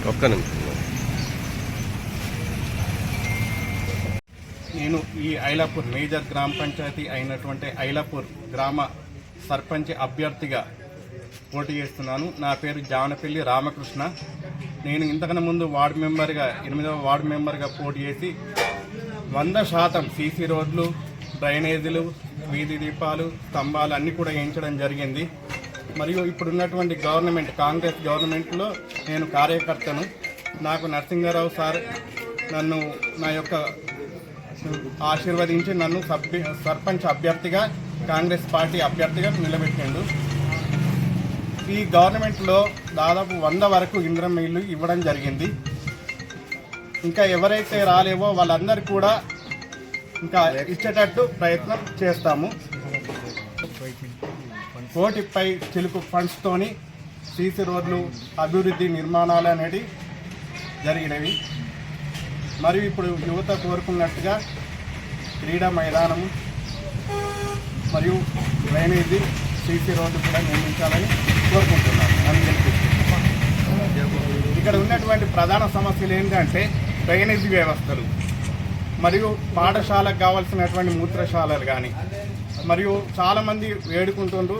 ఒక్క నిమిషం. నేను ఈ ఐలాపూర్ మేజర్ గ్రామ పంచాయతీ అయినటువంటి ఐలాపూర్ గ్రామ సర్పంచ్ అభ్యర్థిగా పోటీ చేస్తున్నాను. నా పేరు జావనపల్లి రామకృష్ణ. నేను ఇంతకన్నా ముందు వార్డు మెంబర్గా 8వ వార్డు మెంబర్గా పోటీ చేసి 100% సీసీ రోడ్లు, డ్రైనేజీలు, వీధి దీపాలు, స్తంభాలు అన్నీ కూడా వేయించడం జరిగింది. మరియు ఇప్పుడున్నటువంటి గవర్నమెంట్, కాంగ్రెస్ గవర్నమెంట్లో నేను కార్యకర్తను. నాకు నరసింహారావు సార్ నన్ను నా యొక్క ఆశీర్వదించి నన్ను సర్పంచ్ అభ్యర్థిగా, కాంగ్రెస్ పార్టీ అభ్యర్థిగా నిలబెట్టిండు. ఈ గవర్నమెంట్లో దాదాపు 100 వరకు ఇందిరమ్మ ఇల్లు ఇవ్వడం జరిగింది. ఇంకా ఎవరైతే రాలేవో వాళ్ళందరూ కూడా ఇంకా ఇచ్చేటట్టు ప్రయత్నం చేస్తాము. కోటిపై చిలుకు ఫండ్స్తోని సీసీ రోడ్లు, అభివృద్ధి నిర్మాణాలు అనేవి జరిగినవి. మరియు ఇప్పుడు యువత కోరుకున్నట్టుగా క్రీడా మైదానము మరియు డ్రైనేజీ, సీసీ రోడ్డు కూడా నిర్మించాలని కోరుకుంటున్నాను. ఇక్కడ ఉన్నటువంటి ప్రధాన సమస్యలు ఏంటంటే డ్రైనేజీ వ్యవస్థలు, మరియు పాఠశాలకు కావాల్సినటువంటి మూత్రశాలలు కానీ, మరియు చాలామంది వేడుకుంటుండ్రు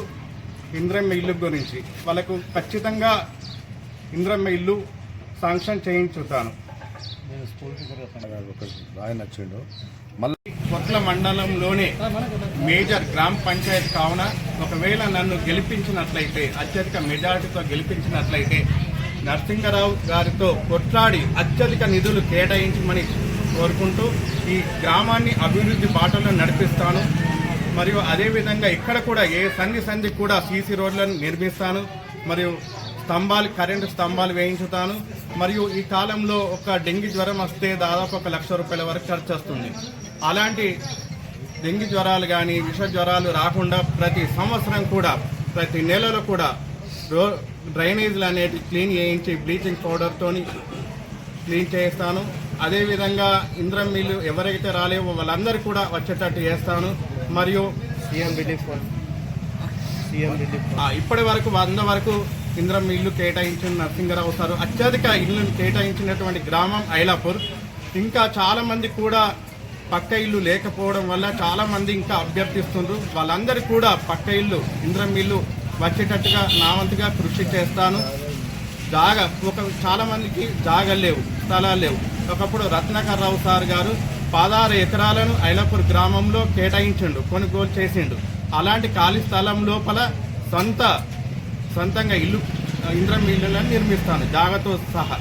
ఇందిరమ్మ ఇల్లు గురించి. వాళ్ళకు ఖచ్చితంగా ఇందిరమ్మ ఇల్లు శాంక్షన్ చేయించుతాను. కొత్త మండలంలోనే మేజర్ గ్రామ పంచాయతీ కావున ఒకవేళ నన్ను గెలిపించినట్లయితే, అత్యధిక మెజార్టీతో గెలిపించినట్లయితే నరసింహారావు గారితో కొట్లాడి అత్యధిక నిధులు కేటాయించమని కోరుకుంటూ ఈ గ్రామాన్ని అభివృద్ధి బాటలో నడిపిస్తాను. మరియు అదేవిధంగా ఇక్కడ కూడా ఏ సంధి కూడా సీసీ రోడ్లను నిర్మిస్తాను. మరియు కరెంటు స్తంభాలు వేయించుతాను. మరియు ఈ కాలంలో ఒక డెంగీ జ్వరం వస్తే దాదాపు 1 లక్ష రూపాయల వరకు ఖర్చు వస్తుంది. అలాంటి డెంగీ జ్వరాలు కానీ, విష జ్వరాలు రాకుండా ప్రతి సంవత్సరం కూడా, ప్రతి నెలలో కూడా డ్రైనేజీలు అనేవి క్లీన్ చేయించి బ్లీచింగ్ పౌడర్తోని క్లీన్ చేస్తాను. అదేవిధంగా ఇందిరమ్మ ఇల్లు ఎవరైతే రాలేవో వాళ్ళందరూ కూడా వచ్చేటట్టు చేస్తాను. మరియు ఇప్పటి వరకు 100 వరకు ఇందిరమ్మ ఇల్లు కేటాయించిన నరసింహారావు సార్. అత్యధిక ఇల్లును కేటాయించినటువంటి గ్రామం ఐలాపూర్. ఇంకా చాలామంది కూడా పక్క ఇల్లు లేకపోవడం వల్ల చాలామంది ఇంకా అభ్యర్థిస్తుండ్రు. వాళ్ళందరూ కూడా పక్క ఇల్లు, ఇందిరమ్మ ఇల్లు వచ్చేటట్టుగా నా వంతుగా కృషి చేస్తాను. చాలా మందికి జాగలు లేవు, స్థలాలు లేవు. ఒకప్పుడు రత్నాకర్ రావు సార్ గారు 16 ఎకరాలను ఐలాపూర్ గ్రామంలో కేటాయించిండు, కొనుగోలు చేసిండు. అలాంటి ఖాళీ స్థలం లోపల సొంతంగా ఇందిరమ్మ ఇల్లులను నిర్మిస్తాను, జాగతో సహా.